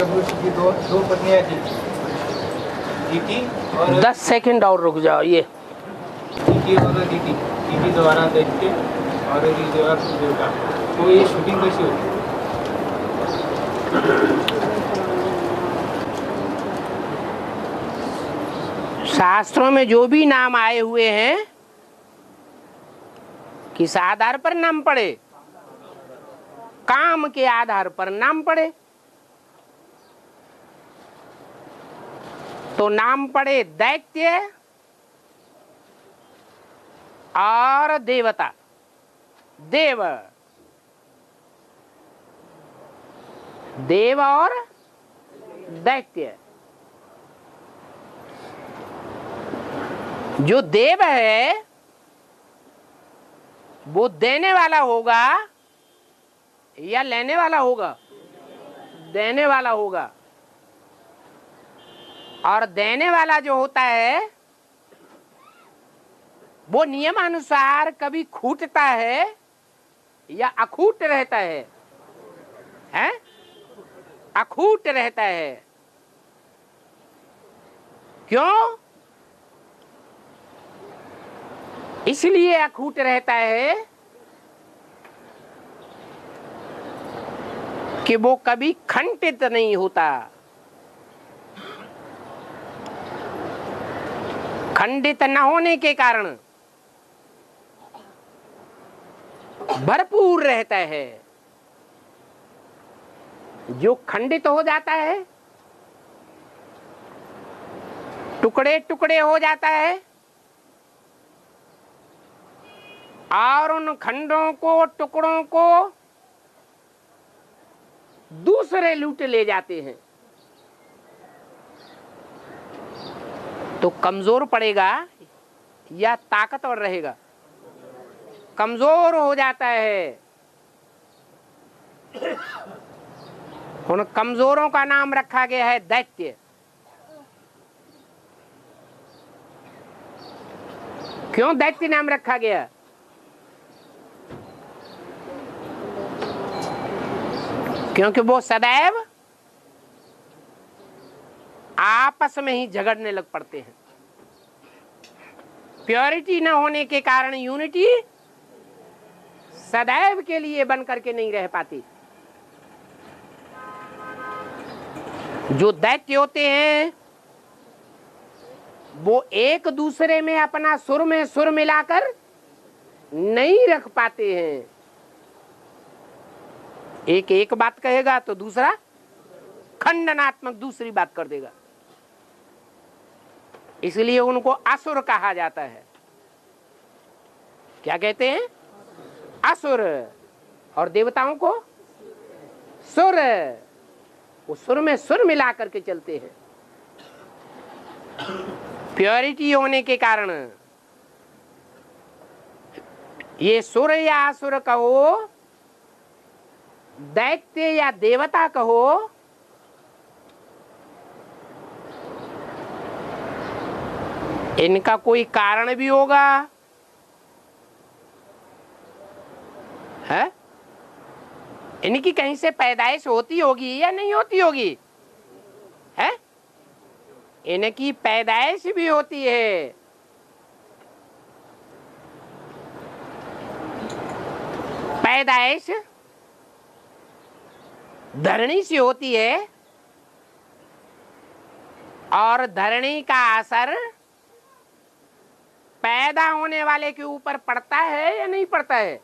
की दो पत्नियां थी, दीति और 10 सेकंड और रुक जाओ। ये दीति और दीति द्वारा दैत्य और देवता, तो ये शूटिंग कैसी होती? शास्त्रों में जो भी नाम आए हुए हैं किस आधार पर नाम पड़े? काम के आधार पर नाम पड़े। तो नाम पड़े दैत्य और देवता। देव देव और दैत्य। जो देव है वो देने वाला होगा या लेने वाला होगा? देने वाला होगा। और देने वाला जो होता है वो नियमानुसार कभी खूटता है या अखूट रहता है? हैं? अखूट रहता है। क्यों? इसलिए अखूट रहता है कि वो कभी खंडित नहीं होता। खंडित न होने के कारण भरपूर रहता है। जो खंडित हो जाता है, टुकड़े टुकड़े हो जाता है और उन खंडों को, टुकड़ों को दूसरे लूट ले जाते हैं, तो कमजोर पड़ेगा या ताकतवर रहेगा? कमजोर हो जाता है। उन कमजोरों का नाम रखा गया है दैत्य। क्यों दैत्य नाम रखा गया? क्योंकि वो सदैव आपस में ही झगड़ने लग पड़ते हैं। प्योरिटी न होने के कारण यूनिटी सदैव के लिए बन करके नहीं रह पाती। जो दैत्य होते हैं वो एक दूसरे में अपना सुर में सुर मिलाकर नहीं रख पाते हैं। एक बात कहेगा तो दूसरा खंडनात्मक दूसरी बात कर देगा। इसलिए उनको असुर कहा जाता है। क्या कहते हैं? असुर। और देवताओं को सुर। वो सुर में सुर मिला करके चलते हैं। प्योरिटी होने के कारण ये सुर या असुर कहो, दैत्य या देवता कहो, इनका कोई कारण भी होगा है? इनकी कहीं से पैदाइश होती होगी या नहीं होती होगी? है? इनकी पैदाइश भी होती है। पैदाइश धरणी से होती है और धरणी का असर पैदा होने वाले के ऊपर पड़ता है या नहीं पड़ता है?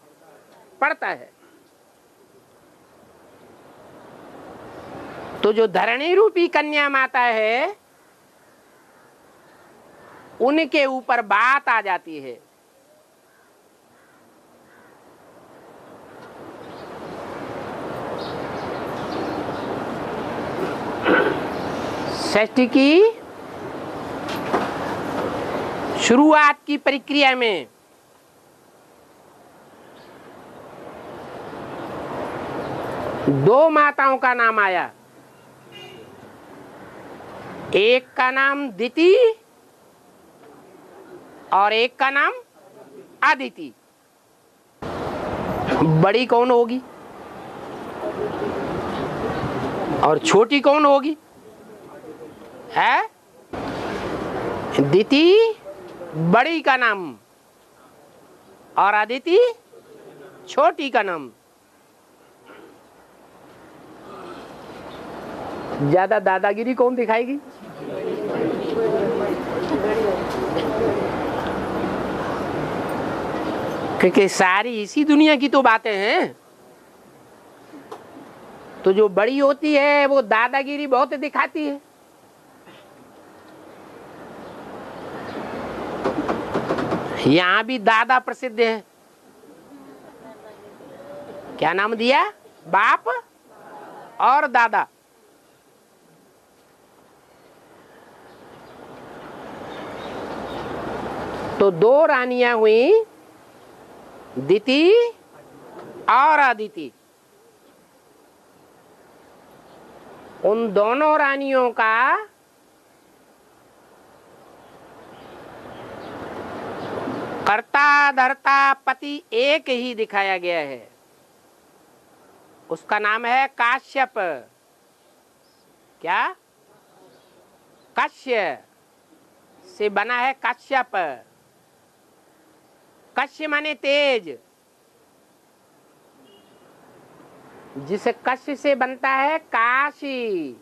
पड़ता है। तो जो धरणी रूपी कन्या माता है उनके ऊपर बात आ जाती है। षष्ठी की शुरुआत की प्रक्रिया में दो माताओं का नाम आया। एक का नाम दिति और एक का नाम आदिति। बड़ी कौन होगी और छोटी कौन होगी? है दिति बड़ी का नाम और अदिति छोटी का नाम। ज्यादा दादागिरी कौन दिखाएगी? क्योंकि सारी इसी दुनिया की तो बातें हैं। तो जो बड़ी होती है वो दादागिरी बहुत दिखाती है। यहां भी दादा प्रसिद्ध है। क्या नाम दिया? बाप और दादा। तो दो रानियां हुई, दिति और अदिति। उन दोनों रानियों का कर्ता धर्ता पति एक ही दिखाया गया है। उसका नाम है काश्यप। क्या? कश्य से बना है कश्यप। कश्य माने तेज। जिस कश्य से बनता है काशी।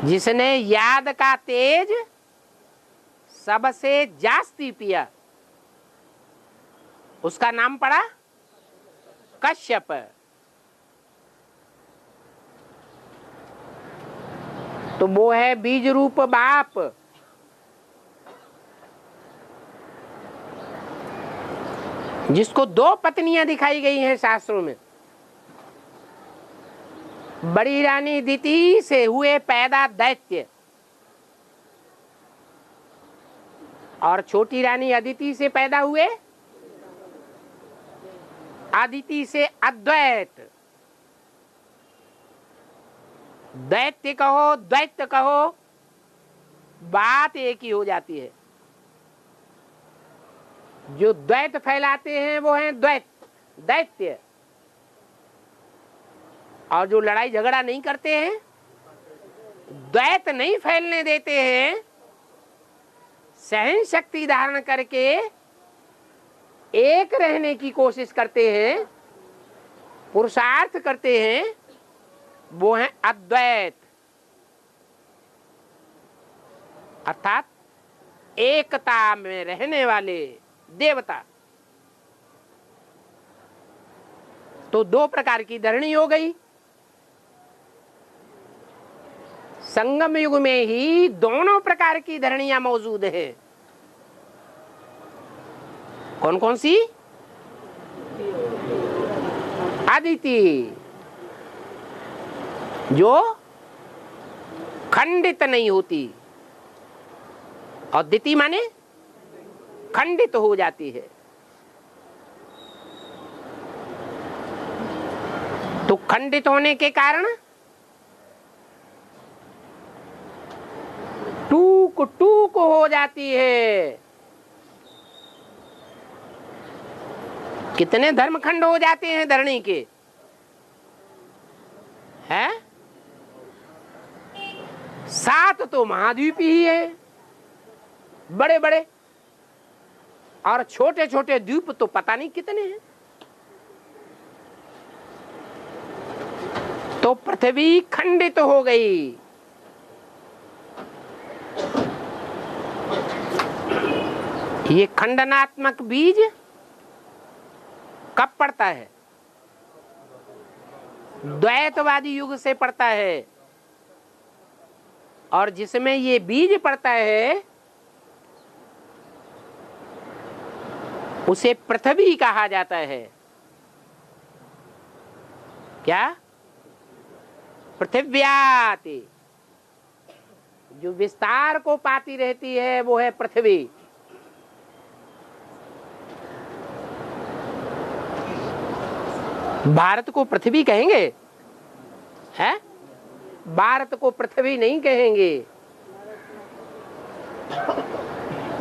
जिसने याद का तेज सबसे जास्ती पिया उसका नाम पड़ा कश्यप। तो वो है बीज रूप बाप। जिसको दो पत्नियां दिखाई गई हैं शास्त्रों में। बड़ी रानी दिति से हुए पैदा दैत्य और छोटी रानी अदिति से पैदा हुए अदिति से अद्वैत। दैत्य कहो द्वैत कहो बात एक ही हो जाती है। जो द्वैत फैलाते हैं वो हैं दैत्य और जो लड़ाई झगड़ा नहीं करते हैं, द्वैत नहीं फैलने देते हैं, सहन शक्ति धारण करके एक रहने की कोशिश करते हैं, पुरुषार्थ करते हैं, वो हैं अद्वैत। अर्थात एकता में रहने वाले देवता। तो दो प्रकार की धरणी हो गई। संगम युग में ही दोनों प्रकार की धरणियां मौजूद हैं। कौन कौन सी? अदिति जो खंडित नहीं होती और दिति माने खंडित हो जाती है। तो खंडित होने के कारण टूक टूक हो जाती है। कितने धर्मखंड हो जाते हैं धरणी के? हैं? 7 तो महाद्वीप ही है बड़े बड़े, और छोटे छोटे द्वीप तो पता नहीं कितने हैं। तो पृथ्वी खंडित हो गई। ये खंडनात्मक बीज कब पड़ता है? द्वैतवादी युग से पड़ता है। और जिसमें ये बीज पड़ता है उसे पृथ्वी कहा जाता है। क्या? पृथिव्याति। जो विस्तार को पाती रहती है वो है पृथ्वी। भारत को पृथ्वी कहेंगे? है? भारत को पृथ्वी नहीं कहेंगे।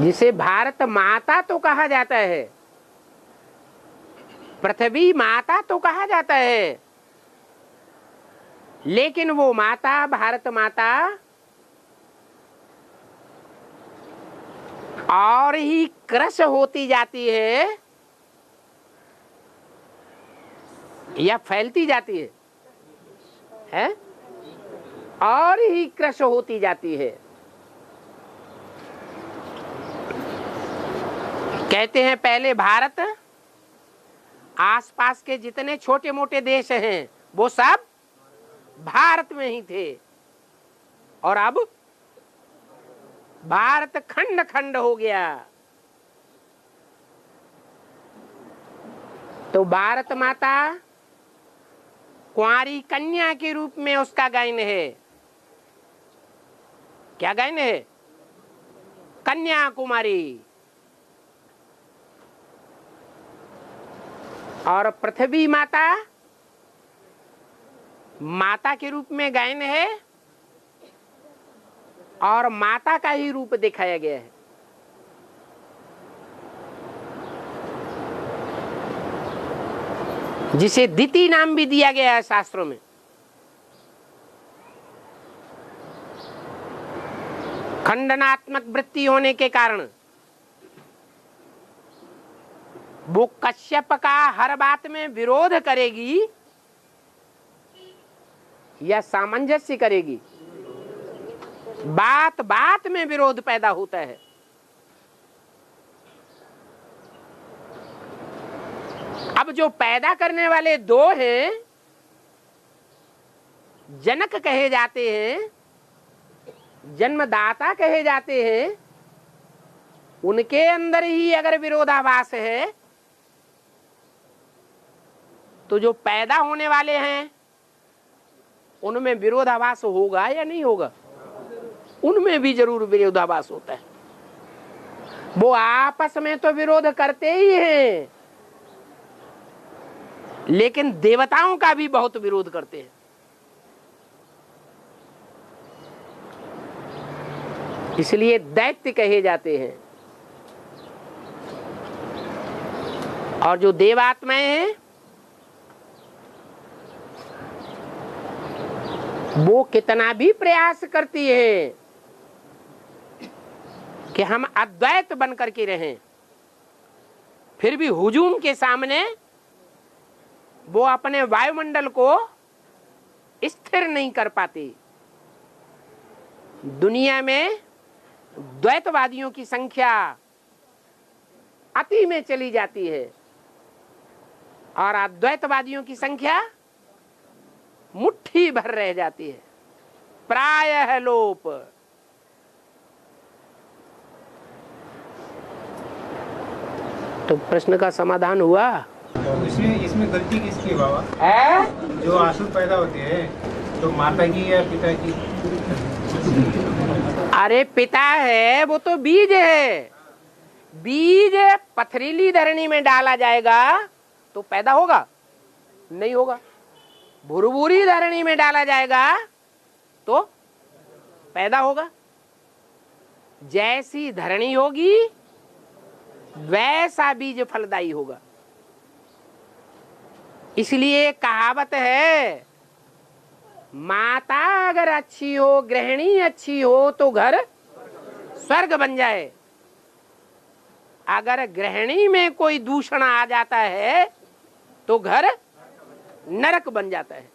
जिसे भारत माता तो कहा जाता है, पृथ्वी माता तो कहा जाता है, लेकिन वो माता, भारत माता और ही क्रश होती जाती है या फैलती जाती है? और ही क्रश होती जाती है। कहते हैं पहले भारत, आसपास के जितने छोटे मोटे देश हैं वो सब भारत में ही थे, और अब भारत खंड खंड हो गया। तो भारत माता कुंवारी कन्या के रूप में उसका गायन है। क्या गायन है? कन्याकुमारी। और पृथ्वी माता माता के रूप में गायन है, और माता का ही रूप दिखाया गया है। जिसे दिति नाम भी दिया गया है शास्त्रों में। खंडनात्मक वृत्ति होने के कारण वो कश्यप का हर बात में विरोध करेगी या सामंजस्य करेगी? बात बात में विरोध पैदा होता है। अब जो पैदा करने वाले दो हैं, जनक कहे जाते हैं, जन्मदाता कहे जाते हैं, उनके अंदर ही अगर विरोधाभास है तो जो पैदा होने वाले हैं उनमें विरोधाभास होगा या नहीं होगा? उनमें भी जरूर विरोधाभास होता है। वो आपस में तो विरोध करते ही हैं, लेकिन देवताओं का भी बहुत विरोध करते हैं। इसलिए दैत्य कहे जाते हैं। और जो देवात्माएं हैं वो कितना भी प्रयास करती है कि हम अद्वैत बन करके रहें, फिर भी हुजूम के सामने वो अपने वायुमंडल को स्थिर नहीं कर पाती। दुनिया में द्वैतवादियों की संख्या अति में चली जाती है और अद्वैतवादियों की संख्या मुट्ठी भर रह जाती है, प्रायः लोप। तो प्रश्न का समाधान हुआ? इसमें गलती किसकी है बाबा? है? जो आंसू पैदा होते हैं तो माता की या पिता की? अरे पिता है, वो तो बीज है। बीज पथरीली धरनी में डाला जाएगा तो पैदा होगा? नहीं होगा। भुरभुरी धरनी में डाला जाएगा तो पैदा होगा। जैसी धरनी होगी वैसा बीज फलदायी होगा। इसलिए कहावत है, माता अगर अच्छी हो, गृहिणी अच्छी हो तो घर स्वर्ग बन जाए। अगर गृहिणी में कोई दूषण आ जाता है तो घर नरक बन जाता है।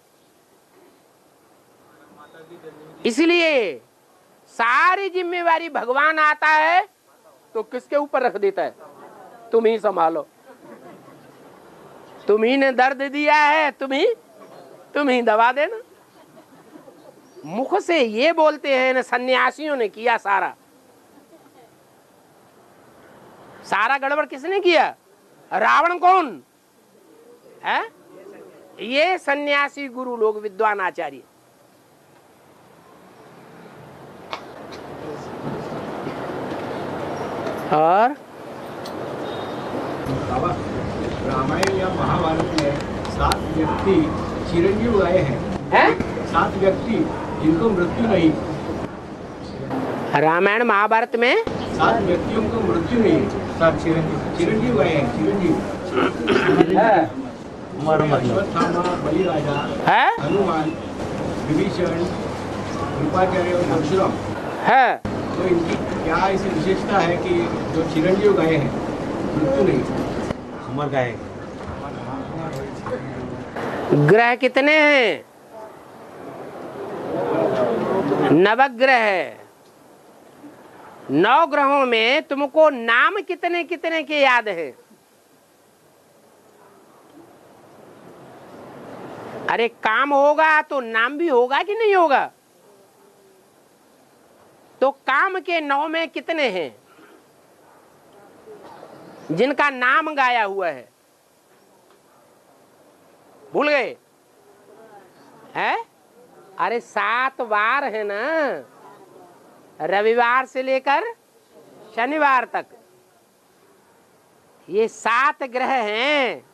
इसलिए सारी जिम्मेवारी भगवान आता है तो किसके ऊपर रख देता है? तुम ही संभालो, तुम्ही ने दर्द दिया है, तुम ही दवा देना। मुख से ये बोलते हैं ना, सन्यासियों ने किया सारा गड़बड़ किसने किया? रावण कौन है? ये सन्यासी गुरु लोग, विद्वान आचार्य। और रामायण या महाभारत में 7 व्यक्ति चिरंजीव आए हैं। 7 व्यक्ति जिनको मृत्यु नहीं। रामायण महाभारत में 7 व्यक्तियों को मृत्यु नहीं, 7 चिरंजीव आए हैं। चिरंजीव अश्वत्थामा, बलिराजा, है हनुमान, विभीषण, कृपाचार्य और परशुराम, है। तो इनकी क्या ऐसी विशेषता है कि जो चिरंजीव गए हैं मृत्यु नहीं? अमर गए। ग्रह कितने हैं? नवग्रह है। 9 ग्रहों में तुमको नाम कितने कितने के याद है? अरे काम होगा तो नाम भी होगा कि नहीं होगा? तो काम के 9 में कितने हैं जिनका नाम गाया हुआ है? भूल गए? है? अरे 7 वार है ना, रविवार से लेकर शनिवार तक। ये 7 ग्रह हैं।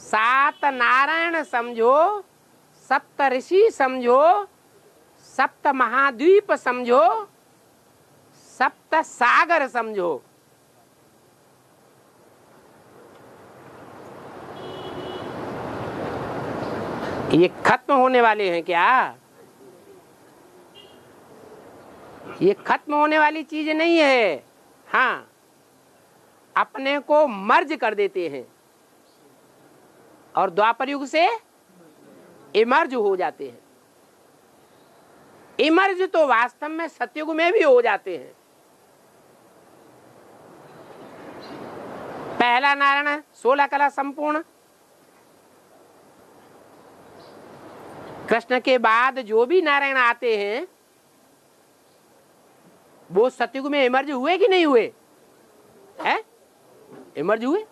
7 नारायण समझो, 7 ऋषि समझो, 7 महाद्वीप समझो, 7 सागर समझो। ये खत्म होने वाले हैं क्या? ये खत्म होने वाली चीज नहीं है। हाँ, अपने को मर्ज कर देते हैं और द्वापर युग से इमर्ज हो जाते हैं। इमर्ज तो वास्तव में सतयुग में भी हो जाते हैं। पहला नारायण 16 कला संपूर्ण, कृष्ण के बाद जो भी नारायण आते हैं वो सतयुग में इमर्ज हुए कि नहीं हुए? हैं? इमर्ज हुए।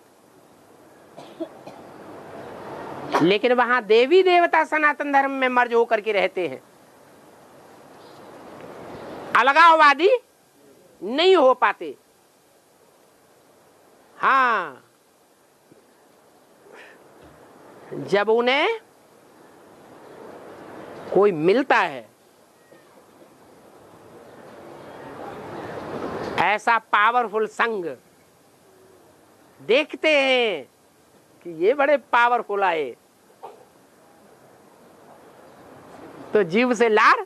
लेकिन वहां देवी देवता सनातन धर्म में मर्ज होकर के रहते हैं। अलगाववादी नहीं हो पाते। हाँ, जब उन्हें कोई मिलता है ऐसा पावरफुल संग, देखते हैं कि ये बड़े पावरफुल आए, तो जीव से लार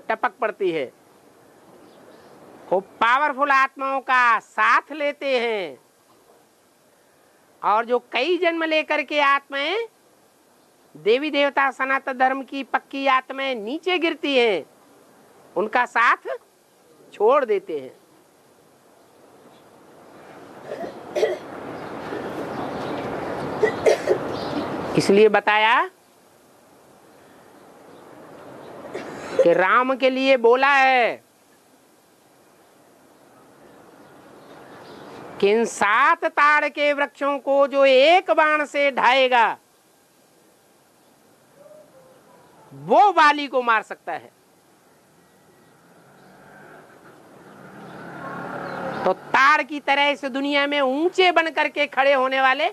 टपक पड़ती है। वो पावरफुल आत्माओं का साथ लेते हैं और जो कई जन्म लेकर के आत्माएं देवी देवता सनातन धर्म की पक्की आत्माएं नीचे गिरती हैं, उनका साथ छोड़ देते हैं। इसलिए बताया कि राम के लिए बोला है कि इन 7 ताड़ के वृक्षों को जो एक बाण से ढाएगा वो वाली को मार सकता है। तो ताड़ की तरह इस दुनिया में ऊंचे बन करके खड़े होने वाले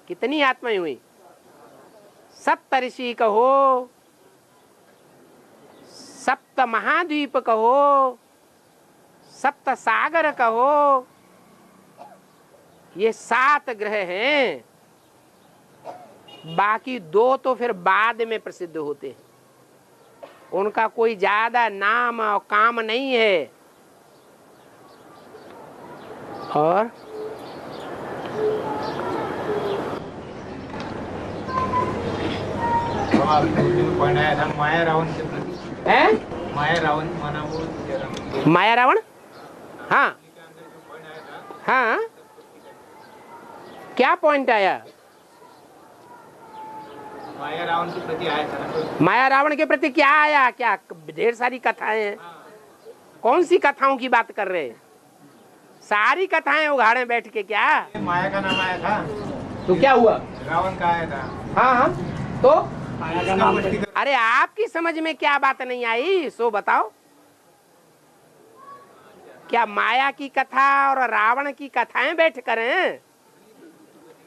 कितनी आत्माएं हुई? 7 ऋषि कहो, 7 महाद्वीप कहो, 7 सागर कहो, ये 7 ग्रह हैं। बाकी 2 तो फिर बाद में प्रसिद्ध होते हैं, उनका कोई ज्यादा नाम और काम नहीं है। और पॉइंट आया था माया रावण के प्रति। है? माया रावण माना वो माया रावण। हाँ हाँ, क्या पॉइंट आया? माया रावण के प्रति आया था ना। माया रावण के प्रति क्या आया? क्या ढेर सारी कथाएं हैं। कौन सी कथाओं की बात कर रहे हैं? सारी कथाएं उघाड़े बैठ के। क्या माया का नाम आया था तो क्या हुआ? रावण का आया था। हाँ हाँ, तो माया का नाम अरे आपकी समझ में क्या बात नहीं आई सो बताओ। क्या माया की कथा और रावण की कथाएं बैठ करें?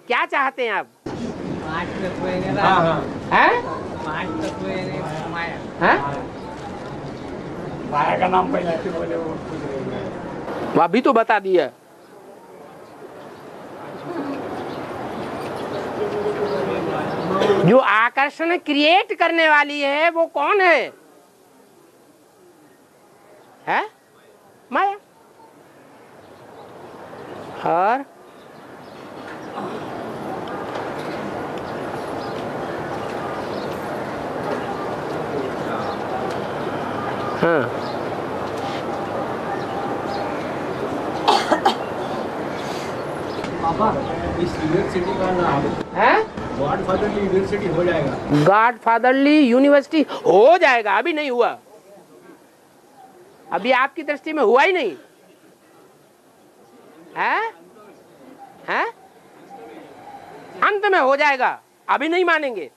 क्या चाहते हैं आप? 5 तत्व है ना। हाँ हैं? 5 तत्व है माया। हैं? माया का नाम पहले से बोले वो वो अभी तो बता दिया। जो आकर्षण क्रिएट करने वाली है वो कौन है? माया। और हाँ, पापा इस यूनिवर्सिटी का नाम गॉडफादरली यूनिवर्सिटी हो जाएगा? गॉडफादरली यूनिवर्सिटी हो जाएगा, अभी नहीं हुआ, अभी आपकी दृष्टि में हुआ ही नहीं है? अंत में हो जाएगा, अभी नहीं मानेंगे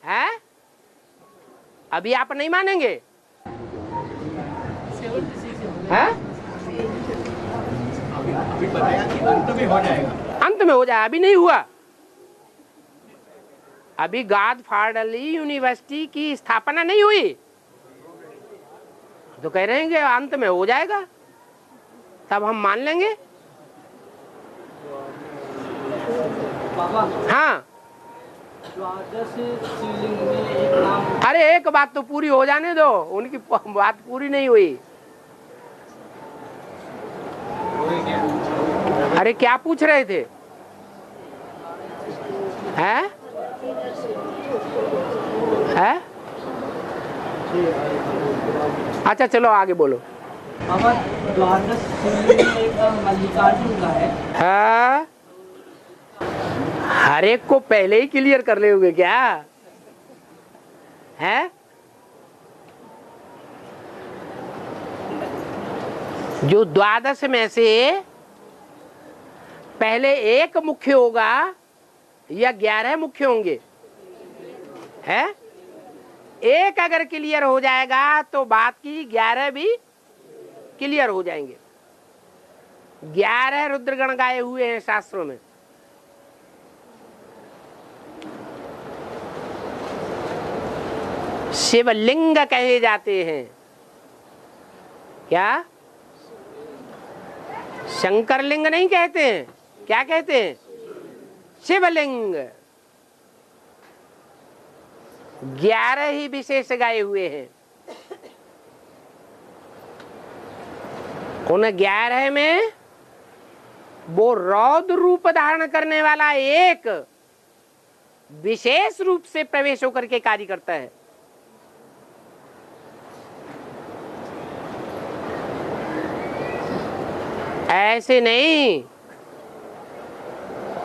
है? अभी आप नहीं मानेंगे है? अभी बताया कि अंत में हो जाएगा। अंत में हो जाए, अभी नहीं हुआ। अभी गॉडफादरली यूनिवर्सिटी की स्थापना नहीं हुई, तो कह रहे हैं कि अंत में हो जाएगा, तब हम मान लेंगे। हाँ, अरे एक बात तो पूरी हो जाने दो, उनकी बात पूरी नहीं हुई। अरे क्या पूछ रहे थे? हैं? हैं? अच्छा चलो आगे बोलो। द्वादश शिवलिंग एक मल्लिकार्जुन का है। हर एक को पहले ही क्लियर कर ले होगे क्या? है? जो द्वादश में से पहले एक मुख्य होगा या 11 मुख्य होंगे? है? एक अगर क्लियर हो जाएगा तो बात की 11 भी क्लियर हो जाएंगे। 11 रुद्रगण गाए हुए हैं शास्त्रों में। शिवलिंग कहे जाते हैं। क्या? शंकर लिंग नहीं कहते हैं, क्या कहते हैं? शिवलिंग। 11 ही विशेष गाए हुए हैं। उन 11 में वो रौद्र रूप धारण करने वाला एक विशेष रूप से प्रवेश होकर के कार्य करता है। ऐसे नहीं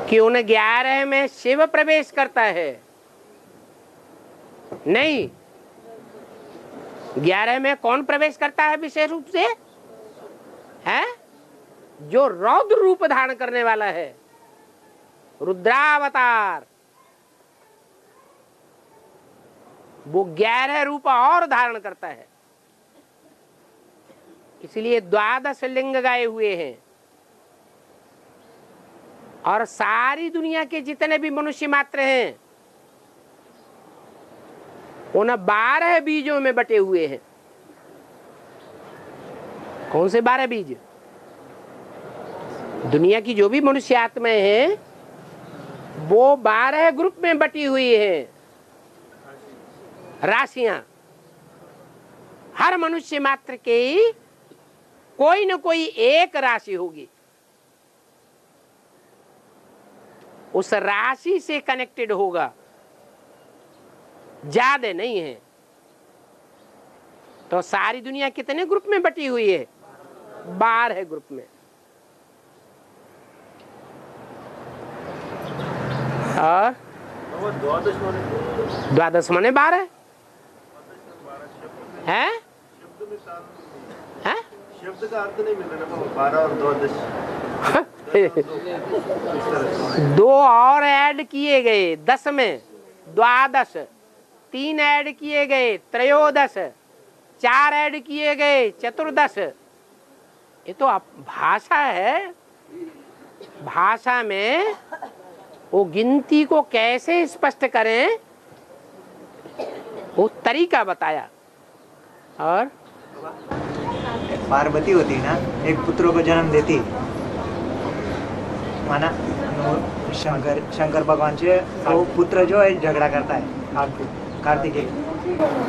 कि उन 11 में शिव प्रवेश करता है, नहीं। 11 में कौन प्रवेश करता है विशेष रूप से? है जो रौद्र रूप धारण करने वाला है, रुद्रावतार। वो 11 रूप और धारण करता है, इसलिए 12 लिंग गाए हुए हैं। और सारी दुनिया के जितने भी मनुष्य मात्र हैं उन 12 बीजों में बटे हुए हैं। कौन से 12 बीज? दुनिया की जो भी मनुष्य आत्माएं हैं वो 12 ग्रुप में बटी हुई हैं, राशियां। हर मनुष्य मात्र के कोई न कोई एक राशि होगी, उस राशि से कनेक्टेड होगा, ज्यादा नहीं है। तो सारी दुनिया कितने ग्रुप में बटी हुई है? 12 ग्रुप में। और 12 माने 12 है? हैं? शब्द का अर्थ नहीं मिल रहा, 12 और 12। 2 और ऐड किए गए 10 में, 12। 3 ऐड किए गए 13। 4 ऐड किए गए 14। ये तो भाषा है। भाषा में वो गिनती को कैसे स्पष्ट करें वो तरीका बताया। और पार्वती होती ना, एक पुत्र को जन्म देती, माना शंकर भगवान से वो पुत्र जो है झगड़ा करता है कार्तिकेय।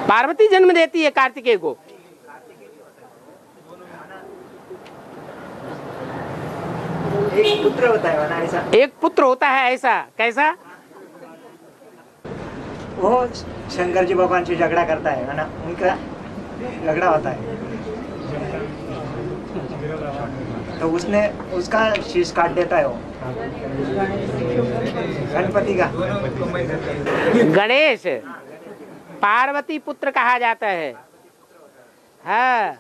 पार्वती जन्म देती है कार्तिकेय को। एक पुत्र होता है ना ऐसा, एक पुत्र होता है ऐसा, कैसा? वो शंकर जी भगवान से झगड़ा करता है ना, उनका झगड़ा होता है तो उसने उसका शीश काट देता है वो गणपति का। गणेश पार्वती पुत्र कहा जाता है। हाँ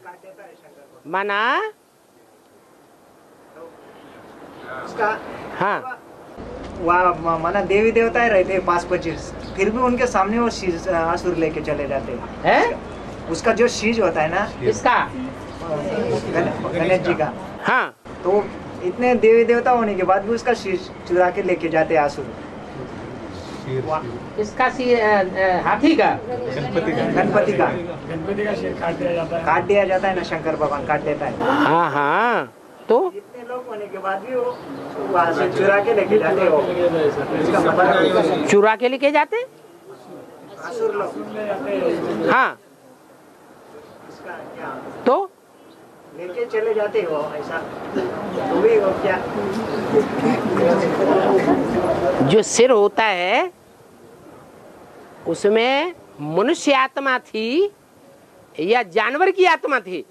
माना उसका हाँ वहाँ माना देवी देवता रहते हैं 5-25, फिर भी उनके सामने वो शीश असुर लेके चले जाते हैं। है उसका जो शीश होता है ना, इसका गणेश जी का, हाँ तो इतने देवी देवता होने के बाद भी उसका शीश चुरा के लेके जाते हैं असुर। इसका हाथी का गणपति का शीर काट दिया जाता है। काट दिया जाता है ना, शंकर भगवान काट देता है। हाँ हाँ तो इतने लोग होने के बाद भी वो वहाँ से चुरा के लेके जाते हो। इसका मतलब चुरा के लेके जाते असुर लोग। हाँ इसका क्या तो लेके चले जाते हो ऐसा, तो भी वो क्या जो सिर होता है उसमें मनुष्य आत्मा थी या जानवर की आत्मा थी?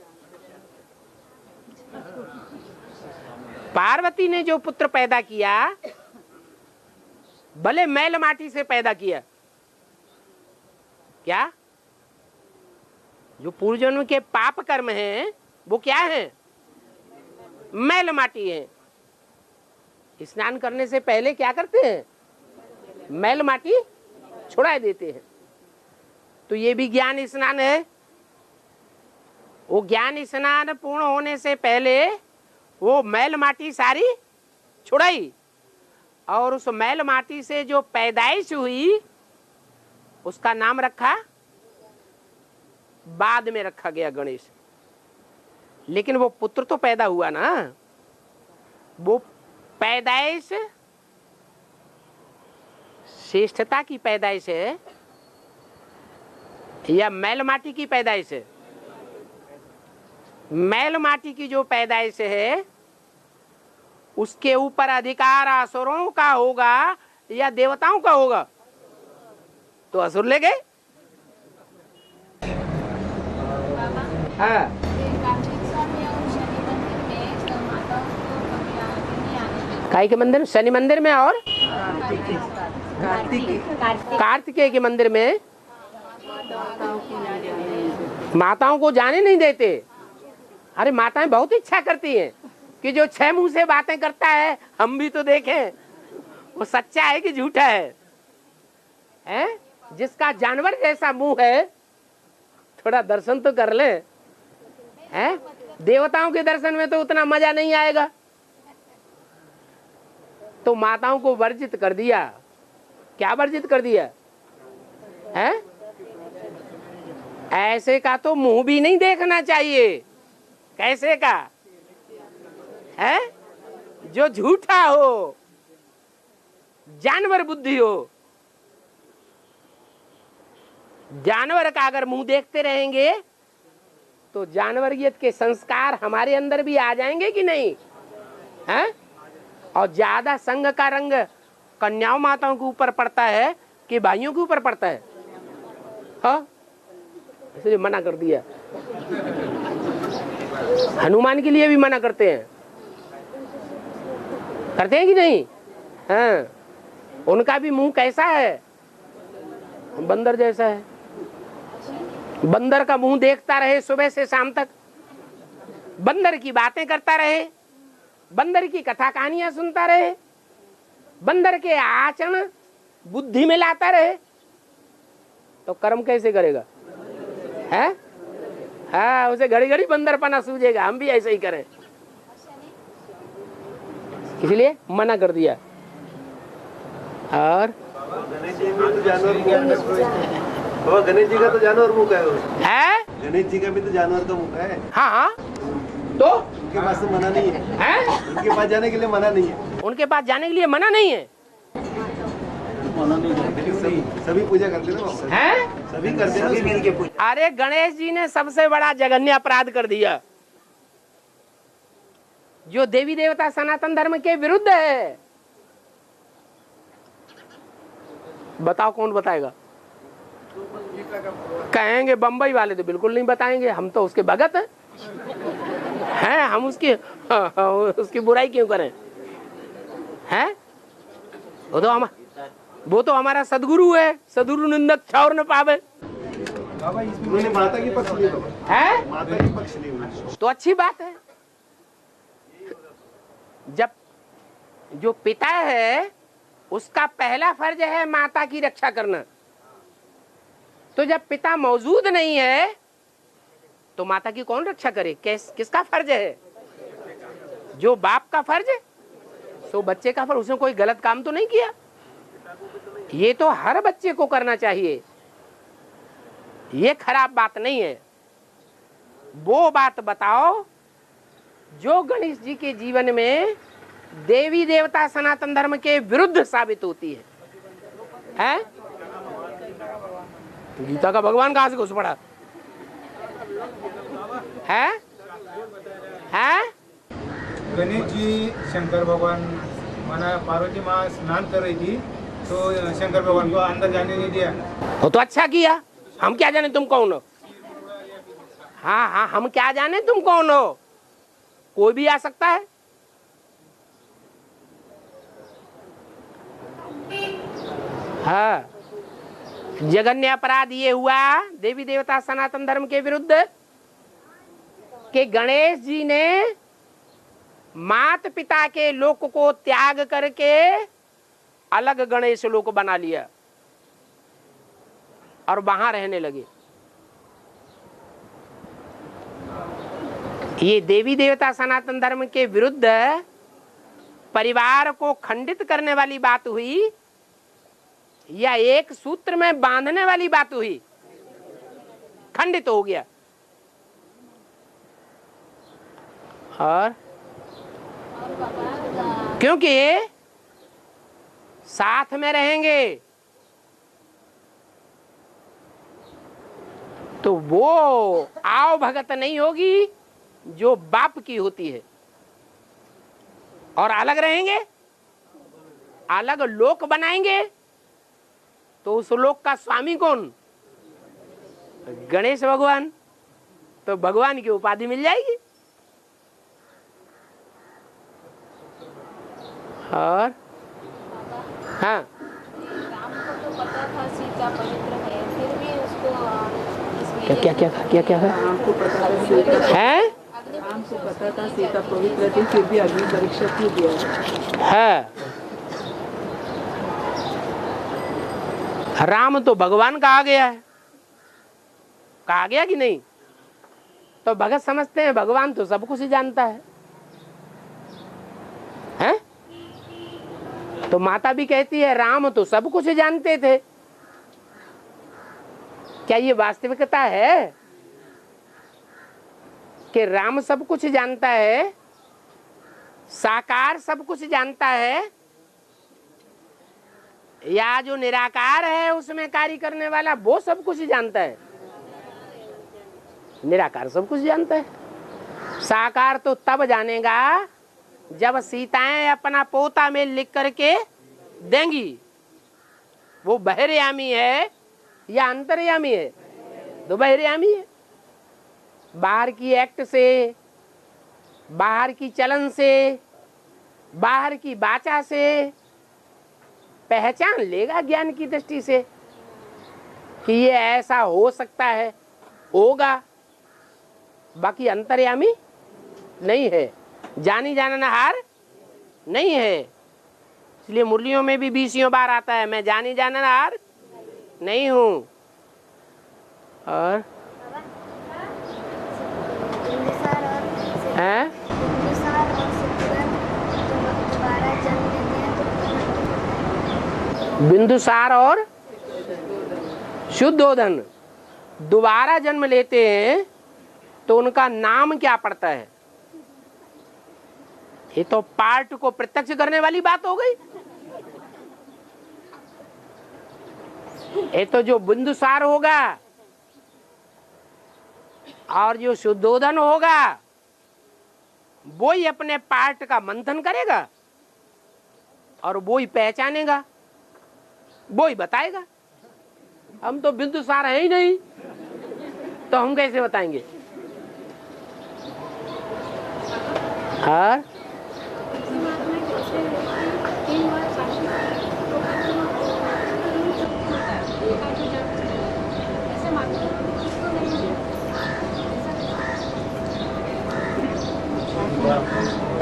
पार्वती ने जो पुत्र पैदा किया भले मैल माटी से पैदा किया, क्या जो पूर्व जन्म के पाप कर्म हैं वो क्या है? मैल माटी है। स्नान करने से पहले क्या करते हैं? मैल माटी छुड़ा देते हैं। तो ये भी ज्ञान स्नान है। वो ज्ञान स्नान पूर्ण होने से पहले वो मैल माटी सारी छुड़ाई, और उस मैल माटी से जो पैदाइश हुई उसका नाम रखा, बाद में रखा गया गणेश। लेकिन वो पुत्र तो पैदा हुआ ना, वो पैदाइश श्रेष्ठता की पैदाइश है या मैल माटी की पैदाइश है? मैल माटी की जो पैदाइश है उसके ऊपर अधिकार असुरों का होगा या देवताओं का होगा? तो असुर ले गए। हाँ काई के मंदिर, शनि मंदिर में और कार्तिकेय के मंदिर में माताओं को जाने नहीं देते। अरे माताएं बहुत इच्छा करती हैं कि जो 6 मुंह से बातें करता है हम भी तो देखें वो सच्चा है कि झूठा है? जिसका जानवर जैसा मुंह है थोड़ा दर्शन तो कर ले। हैं? देवताओं के दर्शन में तो उतना मजा नहीं आएगा। तो माताओं को वर्जित कर दिया। क्या वर्जित कर दिया है? ऐसे का तो मुंह भी नहीं देखना चाहिए। कैसे का है? जो झूठा हो, जानवर बुद्धि हो। जानवर का अगर मुंह देखते रहेंगे तो जानवरियत के संस्कार हमारे अंदर भी आ जाएंगे कि नहीं है? और ज्यादा संग का रंग कन्याओं माताओं के ऊपर पड़ता है कि भाइयों के ऊपर पड़ता है? हाँ इसलिए मना कर दिया। हनुमान के लिए भी मना करते हैं कि नहीं? हाँ उनका भी मुंह कैसा है? बंदर जैसा है। बंदर का मुंह देखता रहे सुबह से शाम तक, बंदर की बातें करता रहे, बंदर की कथा कहानियां सुनता रहे, बंदर के आचरण बुद्धि में लाता रहे, तो कर्म कैसे करेगा? है? हाँ उसे घड़ी घड़ी बंदरपना सूझेगा। हम भी ऐसे ही करें, इसलिए मना कर दिया। और गणेश जी भी तो जानवर मुंह, गणेश जी का तो जानवर मुंह है। गणेश जी का भी तो जानवर का मुंह है। हाँ तो उनके पास तो मना नहीं है। उनके पास जाने के लिए मना नहीं है। उनके पास जाने के लिए मना नहीं है। सभी पूजा करते ना बाबा। हैं? सभी करते सभी ना। मिल के पूजा। अरे गणेश जी ने सबसे बड़ा जघन्य अपराध कर दिया, जो देवी देवता सनातन धर्म के विरुद्ध है। बताओ कौन बताएगा? कहेंगे बंबई वाले तो बिल्कुल नहीं बताएंगे, हम तो उसके भगत हैं, हम उसकी बुराई क्यों करें? हैं? वो तो हमारा सदगुरु है, सदगुरु निंदक छावर न पावे। बाबा इसमें माता की पक्ष नहीं बाबा। है? माता की पक्ष नहीं हुई। तो अच्छी बात है। जब जो पिता है उसका पहला फर्ज है माता की रक्षा करना, तो जब पिता मौजूद नहीं है तो माता की कौन रक्षा करे? किसका फर्ज है? जो बाप का फर्ज है, सो बच्चे का फर्ज। उसने कोई गलत काम तो नहीं किया, ये तो हर बच्चे को करना चाहिए, ये खराब बात नहीं है। वो बात बताओ जो गणेश जी के जीवन में देवी देवता सनातन धर्म के विरुद्ध साबित होती है। हैं? गीता का भगवान कहां से घुस पड़ा है? हैं? गणेश जी शंकर भगवान माना पार्वती माँ स्नान कर रही थी तो शंकर भगवान को अंदर जाने नहीं दिया। वो तो अच्छा किया, हम क्या जाने तुम कौन हो। हाँ हाँ, हम क्या जाने तुम कौन हो, कोई भी आ सकता है। हाँ, जघन्य अपराध ये हुआ देवी देवता सनातन धर्म के विरुद्ध कि गणेश जी ने मात पिता के लोक को त्याग करके अलग गणेश लोक बना लिया और वहां रहने लगे। ये देवी देवता सनातन धर्म के विरुद्ध परिवार को खंडित करने वाली बात हुई या एक सूत्र में बांधने वाली बात हुई? खंडित हो गया। और क्योंकि साथ में रहेंगे तो वो आओ भगत नहीं होगी जो बाप की होती है, और अलग रहेंगे, अलग लोक बनाएंगे, तो उस लोक का स्वामी कौन? गणेश भगवान। तो भगवान की उपाधि मिल जाएगी। और हाँ, राम को तो पता था सीता पवित्र है, फिर भी उसको क्या क्या क्या क्या क्या है? राम को पता था सीता हैं? राम को पता था सीता पवित्र थी, फिर भी अग्नि परीक्षा क्यों दिया? है। राम तो भगवान कहा गया है, कहा गया कि नहीं? तो भगत समझते हैं भगवान तो सब कुछ ही जानता है। हैं? तो माता भी कहती है राम तो सब कुछ जानते थे। क्या ये वास्तविकता है कि राम सब कुछ जानता है, साकार सब कुछ जानता है, या जो निराकार है उसमें कार्य करने वाला वो सब कुछ जानता है? निराकार सब कुछ जानता है। साकार तो तब जानेगा जब सीताएं अपना पोता में लिख करके देंगी। वो बहिर्यामी है या अंतर्यामी है? तो बहिर्यामी है। बाहर की एक्ट से, बाहर की चलन से, बाहर की वाचा से पहचान लेगा ज्ञान की दृष्टि से कि ये ऐसा हो सकता है, होगा। बाकी अंतर्यामी नहीं है, जानी जाननहार नहीं है। इसलिए मुरलियों में भी 20 बार आता है, मैं जानी जाननहार नहीं हूं। और हैं? बिंदुसार और शुद्धोधन दोबारा जन्म लेते हैं तो उनका नाम क्या पड़ता है? ये तो पार्ट को प्रत्यक्ष करने वाली बात हो गई। ये तो जो बिंदुसार होगा और जो शुद्धोधन होगा वो ही अपने पार्ट का मंथन करेगा और वो ही पहचानेगा, वो ही बताएगा। हम तो बिंदुसार है ही नहीं, तो हम कैसे बताएंगे? और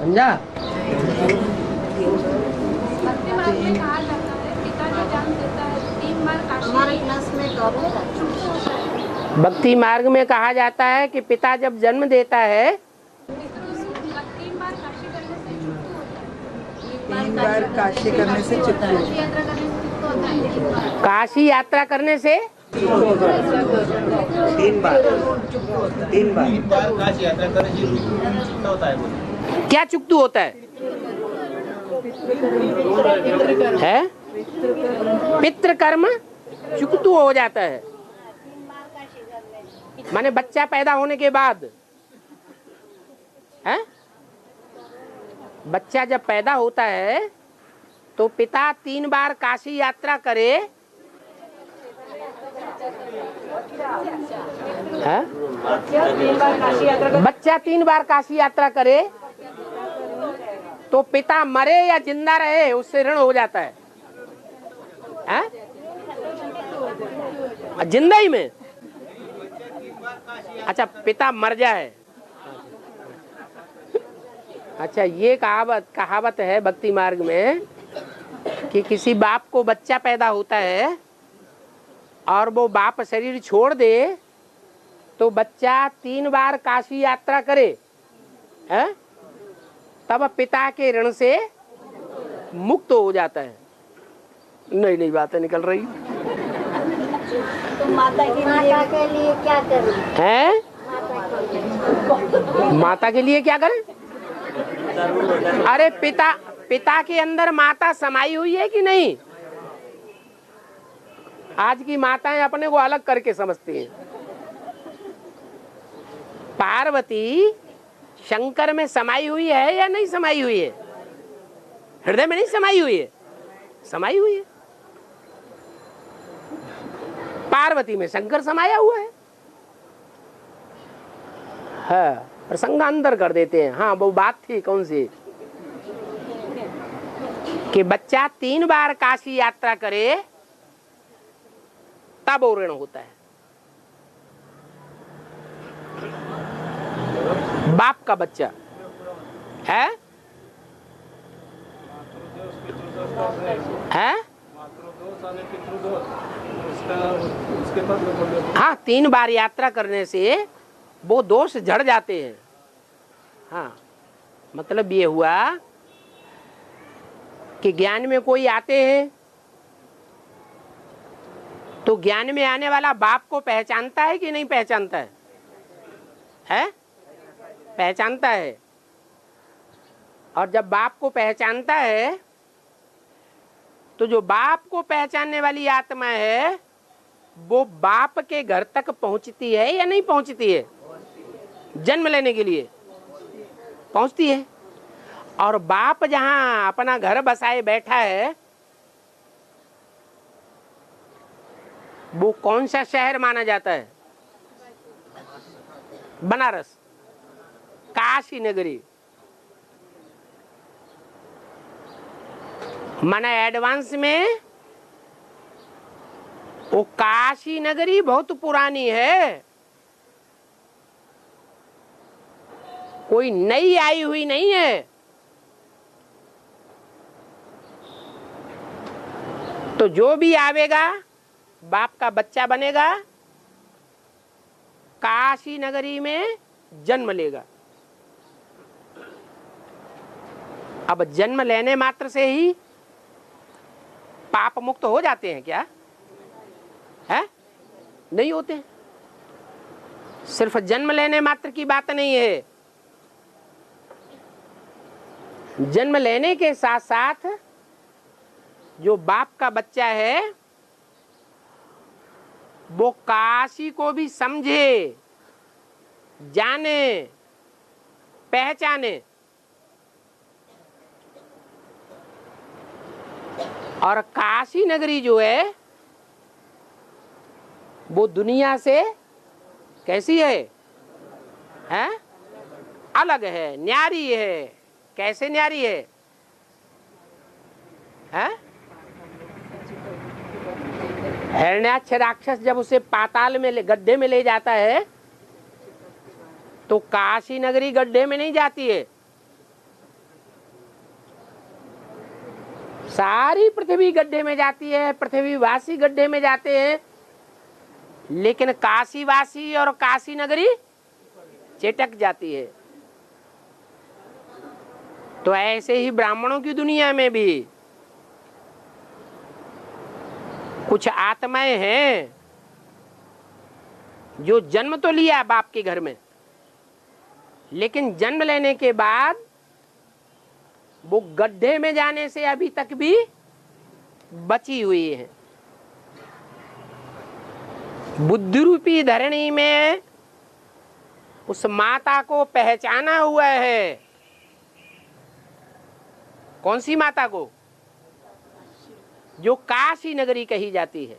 समझा? भक्ति मार्ग में कहा जाता है पिता जो जन्म देता है 3 बार काशी भक्ति मार्ग में कहा जाता है कि पिता जब जन्म देता है 3 बार काशी करने से चुप होता है। 3 बार काशी करने से चुप होता है। काशी यात्रा करने से चुप होता है। 3 बार काशी यात्रा करने से चुकता होता है बोले। क्या चुकतू होता है? पितृ कर्म चुकतू हो जाता है। माने बच्चा पैदा होने के बाद है, बच्चा जब पैदा होता है तो पिता 3 बार काशी यात्रा करे, है? बच्चा 3 बार काशी यात्रा करे तो पिता मरे या जिंदा रहे उससे ऋण हो जाता है, जिंदा ही में। अच्छा, पिता मर जाए, अच्छा ये कहावत है भक्ति मार्ग में कि किसी बाप को बच्चा पैदा होता है और वो बाप शरीर छोड़ दे तो बच्चा 3 बार काशी यात्रा करे, है? तब पिता के ऋण से मुक्त हो जाता है। नई नई बातें निकल रही तो माता के लिए क्या करें? हैं? माता के लिए क्या करें? अरे पिता के अंदर माता समाई हुई है कि नहीं? आज की माताएं अपने को अलग करके समझती हैं। पार्वती शंकर में समाई हुई है या नहीं समाई हुई है? हृदय में नहीं समाई हुई है? समाई हुई है। पार्वती में शंकर समाया हुआ है। हाँ, प्रसंग अंदर कर देते हैं। हाँ, वो बात थी कौन सी कि बच्चा 3 बार काशी यात्रा करे तब वो ऋण होता है। बाप का बच्चा है, है? हाँ, 3 बार यात्रा करने से वो दोष झड़ जाते हैं। हाँ, मतलब ये हुआ कि ज्ञान में कोई आते हैं तो ज्ञान में आने वाला बाप को पहचानता है कि नहीं पहचानता है? है? पहचानता है। और जब बाप को पहचानता है तो जो बाप को पहचानने वाली आत्मा है वो बाप के घर तक पहुंचती है या नहीं पहुंचती है? जन्म लेने के लिए पहुंचती है। और बाप जहां अपना घर बसाए बैठा है वो कौन सा शहर माना जाता है? बनारस, काशी नगरी। माना एडवांस में वो काशी नगरी बहुत पुरानी है, कोई नई आई हुई नहीं है। तो जो भी आवेगा बाप का बच्चा बनेगा, काशी नगरी में जन्म लेगा। अब जन्म लेने मात्र से ही पाप मुक्त हो जाते हैं क्या? है? नहीं होते। सिर्फ जन्म लेने मात्र की बात नहीं है, जन्म लेने के साथ साथ जो बाप का बच्चा है वो काशी को भी समझे, जाने, पहचाने। और काशी नगरी जो है वो दुनिया से कैसी है? अलग है, न्यारी है। कैसे न्यारी है? हिरण्याक्ष राक्षस जब उसे पाताल में गड्ढे में ले जाता है तो काशी नगरी गड्ढे में नहीं जाती है, सारी पृथ्वी गड्ढे में जाती है, पृथ्वीवासी गड्ढे में जाते हैं, लेकिन काशीवासी और काशी नगरी चेटक जाती है। तो ऐसे ही ब्राह्मणों की दुनिया में भी कुछ आत्माएं हैं जो जन्म तो लिया बाप के घर में, लेकिन जन्म लेने के बाद वो गड्ढे में जाने से अभी तक भी बची हुई है। बुद्धि रूपी धरणी में उस माता को पहचाना हुआ है। कौन सी माता को? जो काशी नगरी कही जाती है,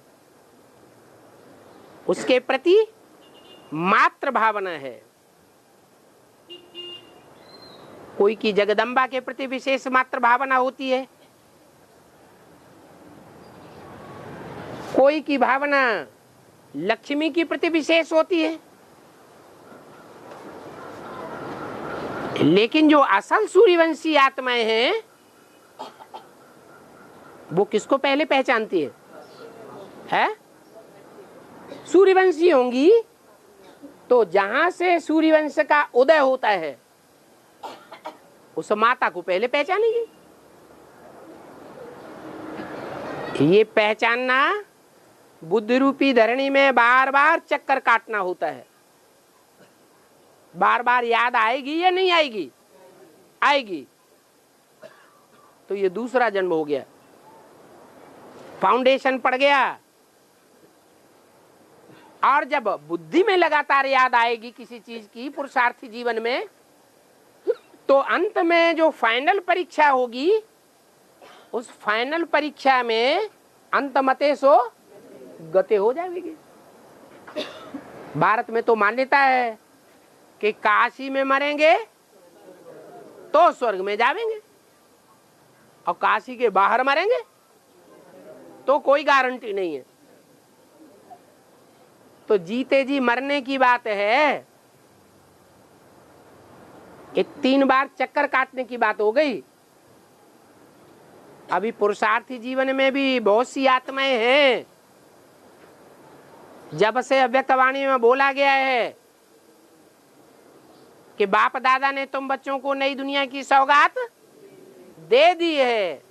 उसके प्रति मात्र भावना है। कोई की जगदम्बा के प्रति विशेष मात्र भावना होती है, कोई की भावना लक्ष्मी की प्रति विशेष होती है, लेकिन जो असल सूर्यवंशी आत्माएं हैं वो किसको पहले पहचानती है? सूर्यवंशी होंगी तो जहां से सूर्यवंश का उदय होता है उस माता को पहले पहचानेगी। ये पहचानना बुद्धि रूपी धरणी में बार बार चक्कर काटना होता है। बार बार याद आएगी या नहीं आएगी? आएगी। तो ये दूसरा जन्म हो गया, फाउंडेशन पड़ गया। और जब बुद्धि में लगातार याद आएगी किसी चीज की पुरुषार्थी जीवन में, तो अंत में जो फाइनल परीक्षा होगी उस फाइनल परीक्षा में अंतमते सो गते हो जाएगी। भारत में तो मान्यता है कि काशी में मरेंगे तो स्वर्ग में जाएंगे और काशी के बाहर मरेंगे तो कोई गारंटी नहीं है। तो जीते जी मरने की बात है, ये 3 बार चक्कर काटने की बात हो गई। अभी पुरुषार्थी जीवन में भी बहुत सी आत्माएं हैं। जब से अव्यक्तवाणी में बोला गया है कि बाप दादा ने तुम बच्चों को नई दुनिया की सौगात दे दी है,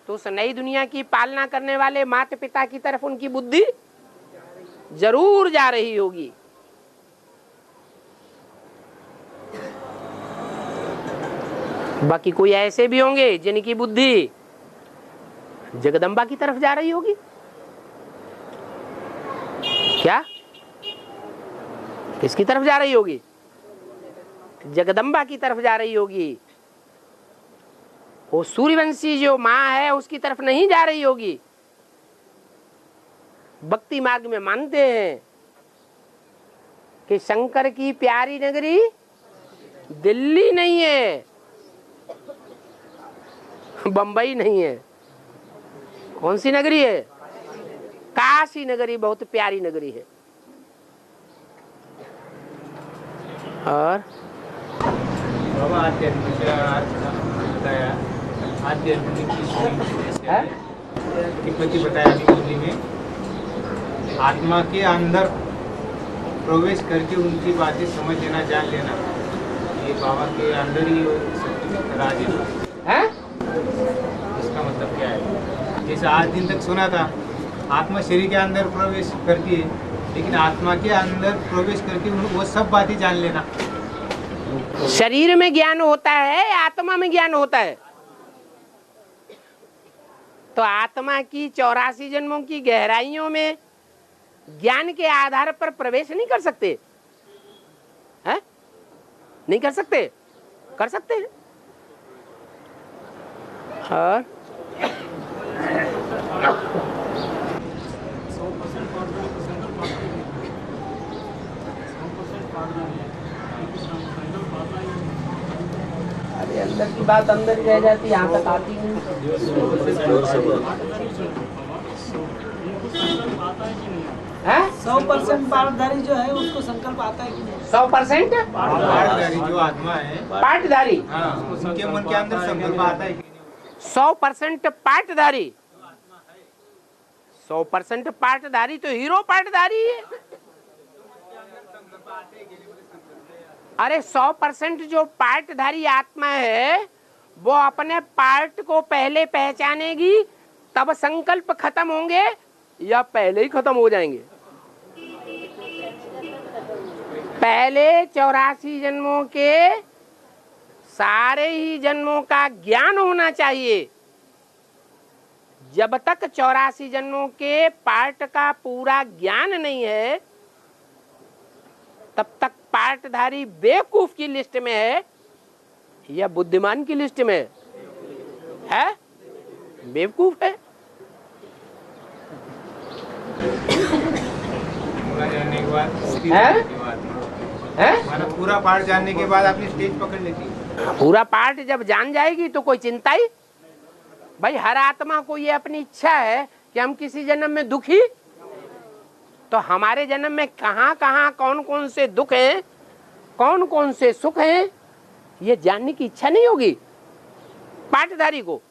तो उस नई दुनिया की पालना करने वाले माता पिता की तरफ उनकी बुद्धि जरूर जा रही होगी। बाकी कोई ऐसे भी होंगे जिनकी बुद्धि जगदम्बा की तरफ जा रही होगी। क्या? किसकी तरफ जा रही होगी? जगदम्बा की तरफ जा रही होगी। वो सूर्यवंशी जो माँ है उसकी तरफ नहीं जा रही होगी। भक्ति मार्ग में मानते हैं कि शंकर की प्यारी नगरी दिल्ली नहीं है, बंबई नहीं है। कौन सी नगरी है? काशी नगरी बहुत प्यारी नगरी है। और बाबा आध्यात्मिक बताया हिंदी में, आत्मा के अंदर प्रवेश करके उनकी बातें समझ लेना, जान लेना, ये बाबा के अंदर ही राज है। इसका मतलब क्या है? जैसे आज दिन तक सुना था आत्मा शरीर के अंदर प्रवेश करती है, लेकिन आत्मा के अंदर प्रवेश करके वो सब बातें जान लेना, शरीर में ज्ञान होता है, आत्मा में ज्ञान होता है। तो आत्मा की 84 जन्मों की गहराइयों में ज्ञान के आधार पर प्रवेश नहीं कर सकते हैं? नहीं कर सकते? कर सकते हैं। और अरे अंदर की बात अंदर ही रह जाती, यहाँ तक आती नहीं। 100% पाठधारी जो है उसको संकल्प आता है कि नहीं? 100% पाठधारी जो आत्मा है, पाठधारी, हाँ, उनके मन के अंदर संकल्प आता है कि नहीं? 100% पाठधारी, 100% पाठधारी तो हीरो पाठधारी है। अरे 100% जो पाठधारी आत्मा है वो अपने पार्ट को पहले पहचानेगी, तब संकल्प खत्म होंगे या पहले ही खत्म हो जाएंगे? पहले 84 जन्मों के सारे ही जन्मों का ज्ञान होना चाहिए। जब तक 84 जन्मों के पार्ट का पूरा ज्ञान नहीं है तब तक पार्टधारी बेवकूफ की लिस्ट में है या बुद्धिमान की लिस्ट में है? बेवकूफ है। पूरा जानने के बाद हैं? माना पूरा पाठ जानने के बाद अपनी स्टेज पकड़ लेती है। पूरा पार्ट जब जान जाएगी तो कोई चिंता ही? भाई हर आत्मा को ये अपनी इच्छा है कि हम किसी जन्म में दुखी, तो हमारे जन्म में कहाँ कहाँ कौन कौन से दुख हैं, कौन कौन से सुख हैं, ये जानने की इच्छा नहीं होगी पाठधारी को।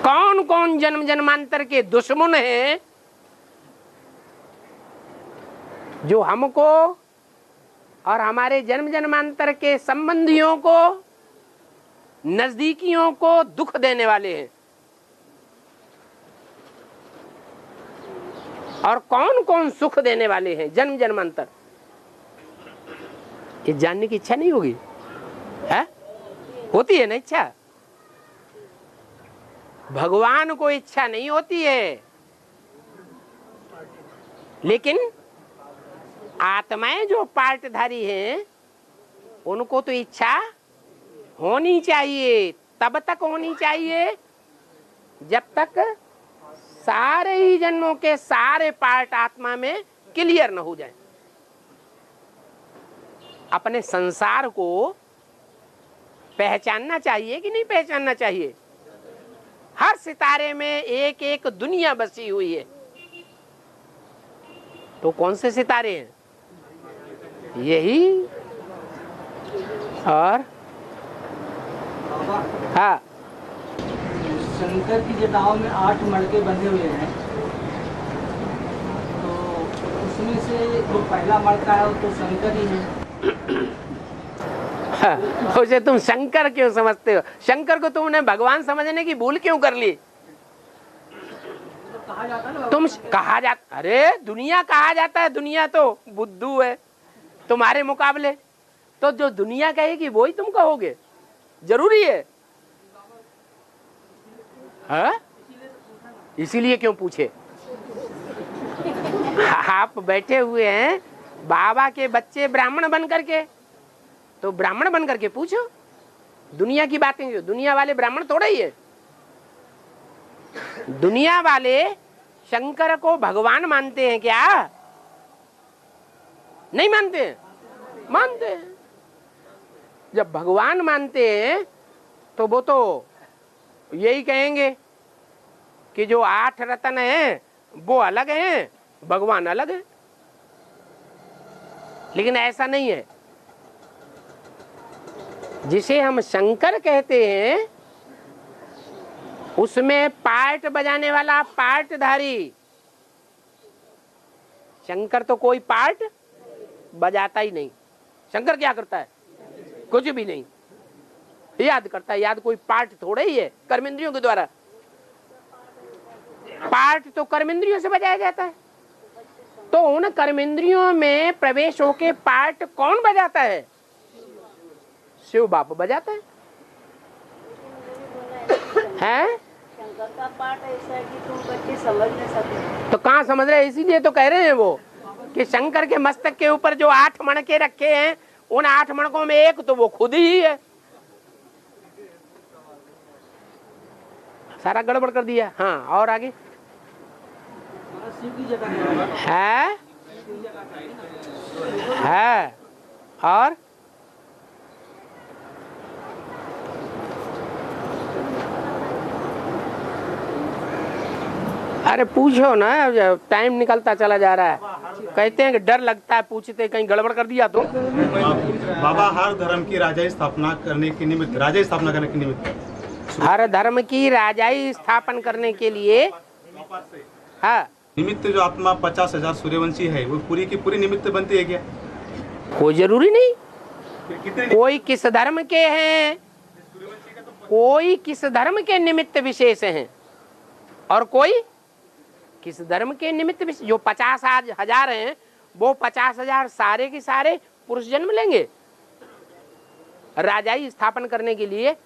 कौन कौन जन्म जन्मांतर के दुश्मन हैं जो हमको और हमारे जन्म जन्मांतर के संबंधियों को, नजदीकियों को दुख देने वाले हैं, और कौन कौन सुख देने वाले हैं जन्म जन्मांतर, ये जानने की इच्छा नहीं होगी है? होती है ना इच्छा? भगवान को इच्छा नहीं होती है, लेकिन आत्माएं जो पार्टधारी हैं उनको तो इच्छा होनी चाहिए। तब तक होनी चाहिए जब तक सारे ही जन्मों के सारे पार्ट आत्मा में क्लियर न हो जाए। अपने संसार को पहचानना चाहिए कि नहीं पहचानना चाहिए? हर सितारे में एक एक दुनिया बसी हुई है। तो कौन से सितारे हैं? यही। और हाँ, शंकर की जटाओं में 8 मड़के बंधे हुए हैं, तो उसमें से जो पहला मड़का है वो तो शंकर ही है। हाँ, उसे तुम शंकर क्यों समझते हो? शंकर को तुमने भगवान समझने की भूल क्यों कर ली? तो कहा जाता है ना, तुम कहा जाता, अरे दुनिया कहा जाता है, दुनिया तो बुद्धू है तुम्हारे मुकाबले। तो जो दुनिया कहेगी वही तुम कहोगे, जरूरी है? हाँ? इसीलिए क्यों पूछे? आप बैठे हुए हैं बाबा के बच्चे ब्राह्मण बन करके, तो ब्राह्मण बन करके पूछो दुनिया की बातें। जो दुनिया वाले ब्राह्मण थोड़ा ही है। दुनिया वाले शंकर को भगवान मानते हैं क्या? नहीं मानते हैं? मानते हैं। जब भगवान मानते हैं तो वो तो यही कहेंगे कि जो 8 रत्न हैं वो अलग हैं, भगवान अलग है। लेकिन ऐसा नहीं है। जिसे हम शंकर कहते हैं उसमें पार्ट बजाने वाला पार्टधारी। शंकर तो कोई पार्ट बजाता ही नहीं। शंकर क्या करता है? कुछ भी नहीं, याद करता है। याद कोई पार्ट थोड़ा ही है कर्मेंद्रियों के द्वारा। पार्ट तो कर्मेंद्रियों से बजाया जाता है। तो उन कर्मेंद्रियों में प्रवेश होके पार्ट कौन बजाता है? शिव बाप बजाता है। हैं? शंकर का पाठ ऐसा है कि तुम बच्चे समझ नहीं सकते। तो कहाँ समझ रहे हैं? इसीलिए तो कह रहे हैं वो कि शंकर के मस्तक के ऊपर जो 8 मणके रखे हैं, उन 8 मणकों में एक तो वो खुद ही है। सारा गड़बड़ कर दिया। हाँ, और आगे है और अरे पूछो ना, टाइम निकलता चला जा रहा है। कहते हैं कि डर लगता है, पूछते कहीं गड़बड़ कर दिया तो। बाबा हर धर्म की राजाई स्थापना करने के निमित्त, राजाई स्थापना करने के निमित्त, हर धर्म की राजाई स्थापन करने के लिए, हाँ, निमित्त जो आत्मा 50,000 सूर्यवंशी है वो पूरी की पूरी निमित्त बनती है क्या? कोई जरूरी नहीं। कोई किस धर्म के हैं, कोई किस धर्म के निमित्त विशेष हैं और कोई किस धर्म के निमित्त विशेष। जो 50,000 हैं वो 50,000 सारे के सारे पुरुष जन्म लेंगे राजाई स्थापन करने के लिए,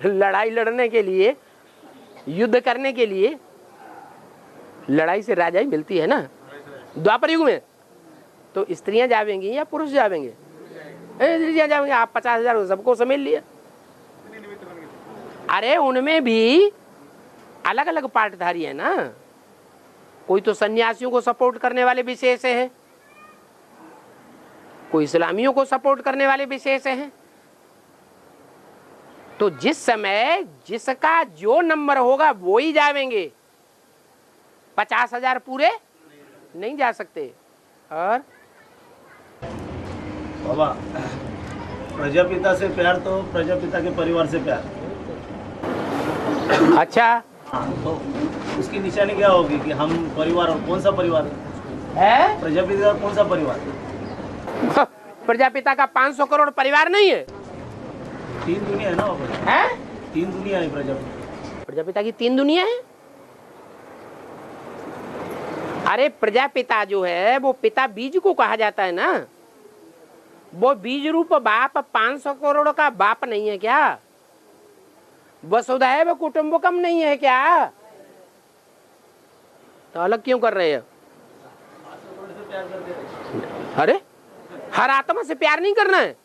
लड़ाई लड़ने के लिए, युद्ध करने के लिए। लड़ाई से राजाई मिलती है ना द्वापर युग में। तो स्त्रियां जावेंगी या पुरुष जावेंगे? स्त्रियां जावेंगे। आप 50,000 सबको समेट लिया। अरे उनमें भी अलग अलग पार्टधारी है ना। कोई तो सन्यासियों को सपोर्ट करने वाले विशेष हैं, कोई इस्लामियों को सपोर्ट करने वाले विशेष हैं। तो जिस समय जिसका जो नंबर होगा वो ही जावेंगे। 50,000 पूरे नहीं जा सकते। और बाबा प्रजापिता से प्यार तो प्रजापिता के परिवार से प्यार। अच्छा, तो उसकी निशानी क्या होगी कि हम परिवार, और कौन सा परिवार है? प्रजापिता का कौन सा परिवार? प्रजापिता का 500 करोड़ परिवार नहीं है। 3 दुनिया है ना बाबा। है? 3 दुनिया है प्रजापिता। प्रजापिता की 3 दुनिया है। अरे प्रजापिता जो है वो पिता बीज को कहा जाता है ना। वो बीज रूप बाप 500 करोड़ का बाप नहीं है क्या? वसुधैव कुटुंबकम नहीं है क्या? तो अलग क्यों कर रहे हैं? अरे हर आत्मा से प्यार नहीं करना है।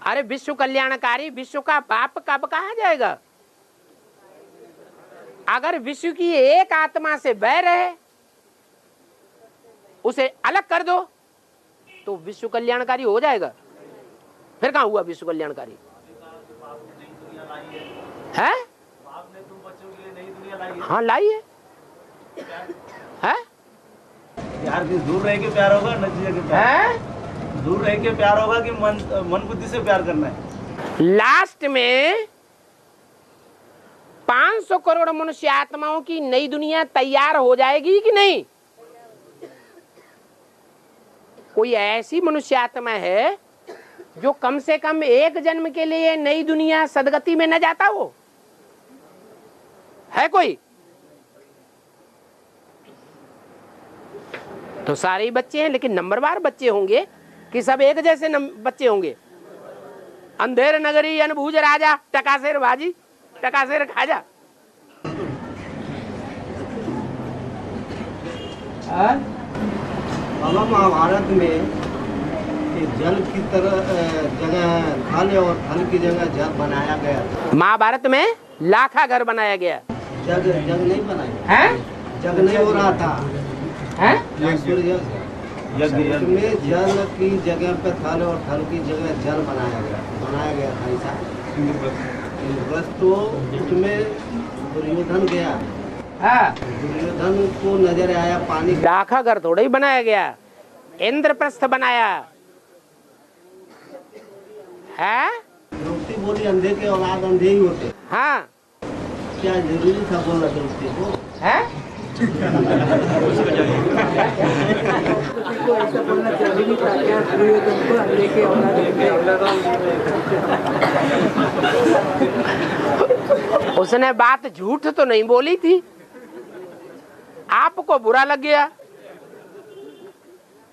अरे विश्व कल्याणकारी विश्व का बाप कब कहा जाएगा? अगर विश्व की एक आत्मा से बैर है, उसे अलग कर दो तो विश्व कल्याणकारी हो जाएगा। फिर कहां हुआ विश्व कल्याणकारी? है? हाँ लाई है। प्यार किस दूर रह के प्यार होगा, नजदीक के प्यार? दूर रह के प्यार होगा कि मन बुद्धि से प्यार करना है? लास्ट में 500 करोड़ मनुष्य आत्माओं की नई दुनिया तैयार हो जाएगी कि नहीं? कोई ऐसी मनुष्य आत्मा है जो कम से कम एक जन्म के लिए नई दुनिया सदगति में न जाता हो? है कोई? तो सारे ही बच्चे हैं, लेकिन नंबरवार बच्चे होंगे कि सब एक जैसे बच्चे होंगे? अंधेर नगरी अनभूज राजा, टकासेर भाजी टकासेर खाजा। बाबा महाभारत में जल की तरह जगह थल और थल की जगह जग बनाया गया। महाभारत में लाखा घर बनाया गया। जग नहीं बनाया है? जग नहीं हो रहा था। है? में जल की जगह पे थल और थल की जगह जल बनाया गया था ऐसा। बस तो उसमें दुर्योधन गया। दुर्योधन को नजर आया पानी। लाखा घर थोड़ा ही बनाया गया, इंद्रप्रस्थ बनाया है। द्रौपदी बोली अंधे के औलाद अंधे ही होते। हाँ, क्या जरूरी था बोलना द्रौपदी को? है? तो ऐसा बोलना जरूरी था क्या दुर्योधन को अंधे के औलाद? उसने बात झूठ तो नहीं बोली थी। आपको बुरा लग गया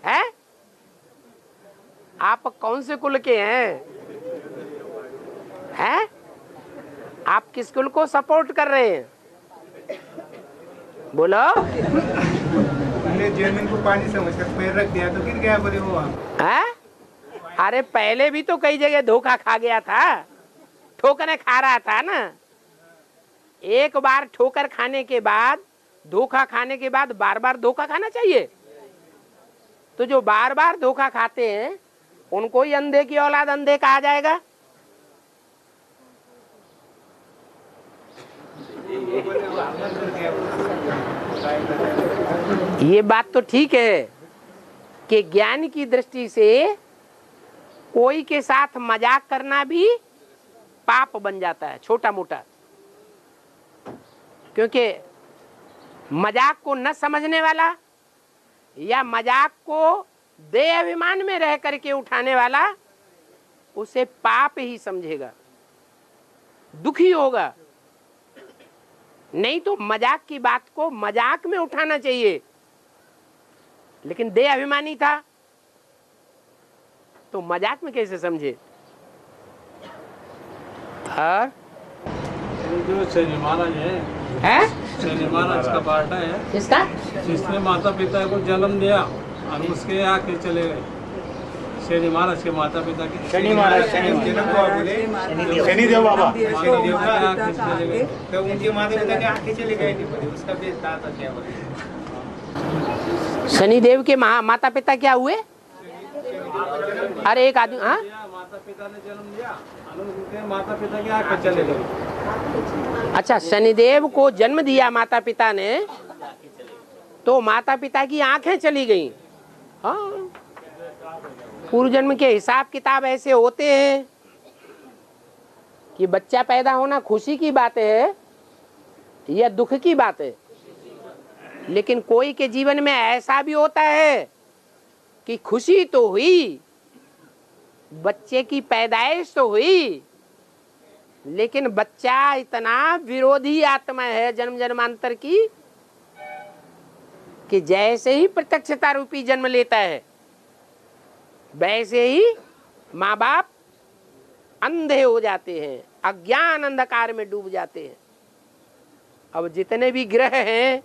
है? आप कौन से कुल के हैं? आप किस कुल को सपोर्ट कर रहे हैं? बोलो। हमने जमीन को पानी समझकर पैर रख दिया तो गिर गया बोले वो। है? अरे पहले भी तो कई जगह धोखा खा गया था, ठोकरे खा रहा था ना। एक बार ठोकर खाने के बाद, धोखा खाने के बाद बार बार धोखा खाना चाहिए? तो जो बार बार धोखा खाते हैं उनको ही अंधे की औलाद अंधे कहा जाएगा? ये बात तो ठीक है कि ज्ञान की दृष्टि से कोई के साथ मजाक करना भी पाप बन जाता है, छोटा मोटा। क्योंकि मजाक को न समझने वाला या मजाक को देह अभिमान में रह करके उठाने वाला उसे पाप ही समझेगा, दुखी होगा। नहीं तो मजाक की बात को मजाक में उठाना चाहिए, लेकिन देह अभिमानी था तो मजाक में कैसे समझे? और जो शनि महाराज है, शनि महाराज का पार्ट है, किसका? जिसने माता पिता को जन्म दिया और उसके आके चले गए। शनि महाराज के माता पिता के, शनि महाराज जन्म हुआ बोले शनिदेव बाबा, शनिदेव का आके चले गए। तो उनके माता पिता के आंखें चले गए नहीं बोले, उसका बेटा था क्या बोले? शनिदेव के माता पिता क्या हुए? अरे एक आदमी, हाँ, माता पिता ने जन्म दिया और उनके माता पिता के आके चले गए। अच्छा, शनिदेव को जन्म दिया माता पिता ने तो माता पिता की आंखें चली गई। हाँ, पूर्व जन्म के हिसाब किताब ऐसे होते हैं कि बच्चा पैदा होना खुशी की बात है या दुख की बात है। लेकिन कोई के जीवन में ऐसा भी होता है कि खुशी तो हुई, बच्चे की पैदाइश तो हुई, लेकिन बच्चा इतना विरोधी आत्मा है जन्म जन्मांतर की कि जैसे ही प्रत्यक्षता रूपी जन्म लेता है वैसे ही माँ बाप अंधे हो जाते हैं, अज्ञान अंधकार में डूब जाते हैं। अब जितने भी ग्रह हैं,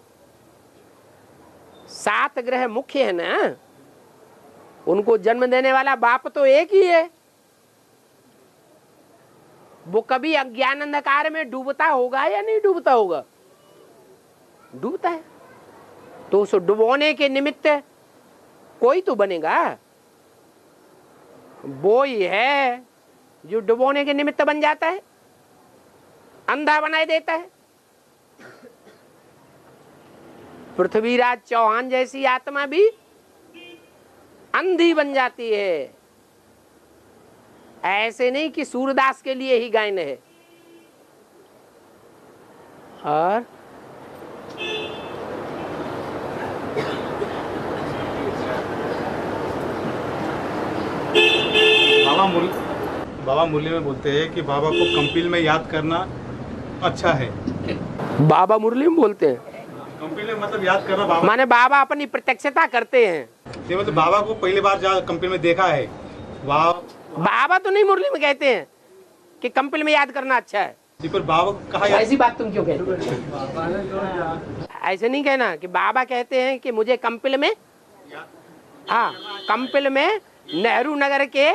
7 ग्रह मुख्य है ना, उनको जन्म देने वाला बाप तो एक ही है। वो कभी अज्ञान अंधकार में डूबता होगा या नहीं डूबता होगा? डूबता है। तो उस डुबोने के निमित्त कोई तो बनेगा। वो ही है जो डुबोने के निमित्त बन जाता है, अंधा बनाए देता है। पृथ्वीराज चौहान जैसी आत्मा भी अंधी बन जाती है। ऐसे नहीं कि सूरदास के लिए ही गायन है। और बाबा मुरली में बोलते हैं कि बाबा को कंपील में याद करना अच्छा है। बाबा मुरली में बोलते हैं कंपील में मतलब याद करना, बाबा माने बाबा अपनी प्रत्यक्षता करते हैं। ये मतलब बाबा को पहली बार जहाँ कंपील में देखा है, वाह। बाबा तो नहीं मुरली में कहते हैं कि कंपील में याद करना अच्छा है। जी, पर बाबा कहा ऐसी बात तुम क्यों कहते हो? ऐसे नहीं कहना कि बाबा कहते हैं कि मुझे कंपील में, हाँ, कंपील में नेहरू नगर के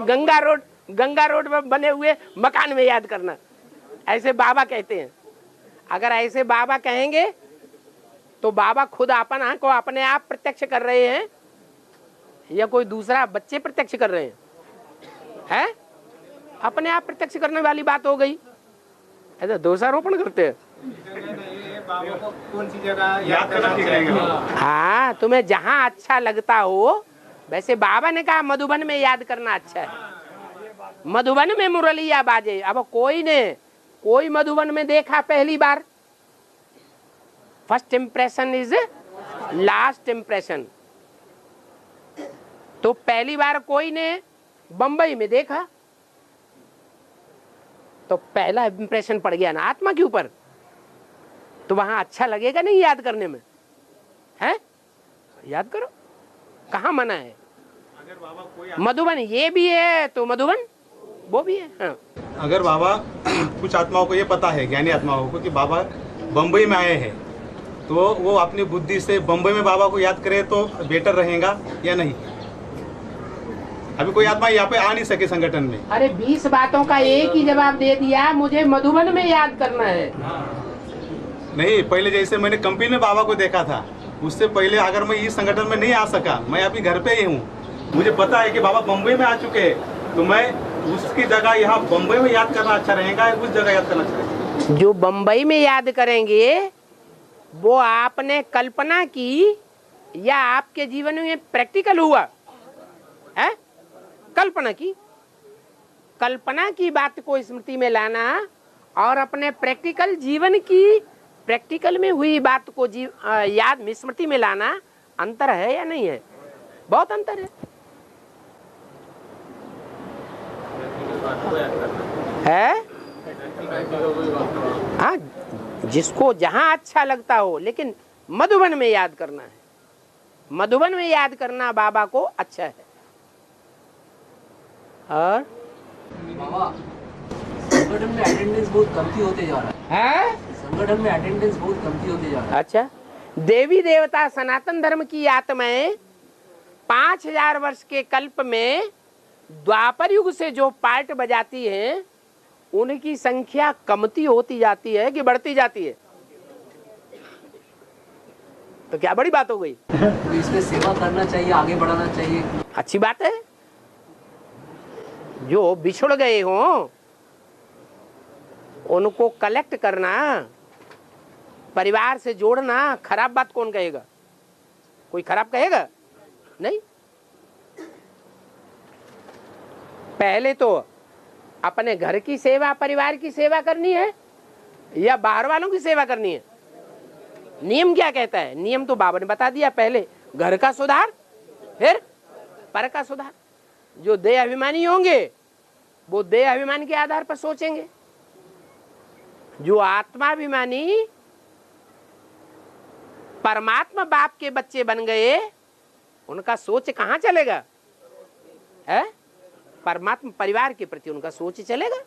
गंगा रोड में बने हुए मकान में याद करना, ऐसे बाबा कहते हैं। अगर ऐसे बाबा कहेंगे तो बाबा खुद अपना को अपने आप प्रत्यक्ष कर रहे हैं या कोई दूसरा बच्चे प्रत्यक्ष कर रहे हैं? अपने आप प्रत्यक्ष करने वाली बात हो गई। ऐसा दोषारोपण करते हैं। बाबा को कौन सी जगह याद करना ठीक रहेगा? हाँ, तुम्हें जहाँ अच्छा लगता हो। वैसे बाबा ने कहा मधुबन में याद करना अच्छा है, मधुबन में मुरलिया बाजे। अब कोई मधुबन में देखा पहली बार? First impression is last impression. तो पहली बार कोई ने बंबई में देखा तो पहला इम्प्रेशन पड़ गया ना आत्मा के ऊपर। तो वहां अच्छा लगेगा नहीं याद करने में? है याद करो, कहाँ मना है? अगर बाबा कोई मधुबन ये भी है तो मधुबन वो भी है। हाँ। अगर बाबा कुछ आत्माओं को ये पता है, ज्ञानी आत्माओं को, कि बाबा बम्बई में आए हैं, तो वो अपनी बुद्धि से बम्बई में बाबा को याद करे तो बेटर रहेगा या नहीं? अभी कोई आत्मा यहाँ पे आ नहीं सके संगठन में। अरे 20 बातों का एक ही जवाब दे दिया, मुझे मधुबन में याद करना है। नहीं, पहले जैसे मैंने कंपनी में बाबा को देखा था, उससे पहले अगर मैं इस संगठन में नहीं आ सका, मैं अभी घर पे ही हूँ, मुझे पता है कि बाबा बम्बई में आ चुके हैं, तो मैं उसकी जगह यहाँ बम्बई में याद करना अच्छा रहेगा, उस जगह याद करना अच्छा रहेगा? जो बम्बई में याद करेंगे वो आपने कल्पना की या आपके जीवन में प्रैक्टिकल हुआ है? कल्पना की बात को स्मृति में लाना और अपने प्रैक्टिकल जीवन की प्रैक्टिकल में हुई बात को याद में स्मृति में लाना, अंतर है या नहीं है? बहुत अंतर है। हाँ, जिसको जहां अच्छा लगता हो, लेकिन मधुबन में याद करना है। मधुबन में याद करना बाबा को अच्छा है। और बाबा संगठन में अटेंडेंस बहुत कमती होते जा रहा है। संगठन में अटेंडेंस बहुत कमती होते जा रहा है। अच्छा, देवी देवता सनातन धर्म की आत्माएं 5000 वर्ष के कल्प में द्वापर युग से जो पार्ट बजाती हैं, उनकी संख्या कमती होती जाती है कि बढ़ती जाती है? तो क्या बड़ी बात हो गई? तो इसमें सेवा करना चाहिए, आगे बढ़ाना चाहिए। अच्छी बात है। जो बिछुड़ गए हों उनको कलेक्ट करना, परिवार से जोड़ना, खराब बात कौन कहेगा? कोई खराब कहेगा? नहीं। पहले तो अपने घर की सेवा, परिवार की सेवा करनी है या बाहर वालों की सेवा करनी है? नियम क्या कहता है? नियम तो बाबा ने बता दिया, पहले घर का सुधार, फिर पर का सुधार। जो देह अभिमानी होंगे वो देह अभिमान के आधार पर सोचेंगे। जो आत्माभिमानी परमात्मा बाप के बच्चे बन गए, उनका सोच कहाँ चलेगा? है? परमात्मा परिवार के प्रति उनका सोच चलेगा।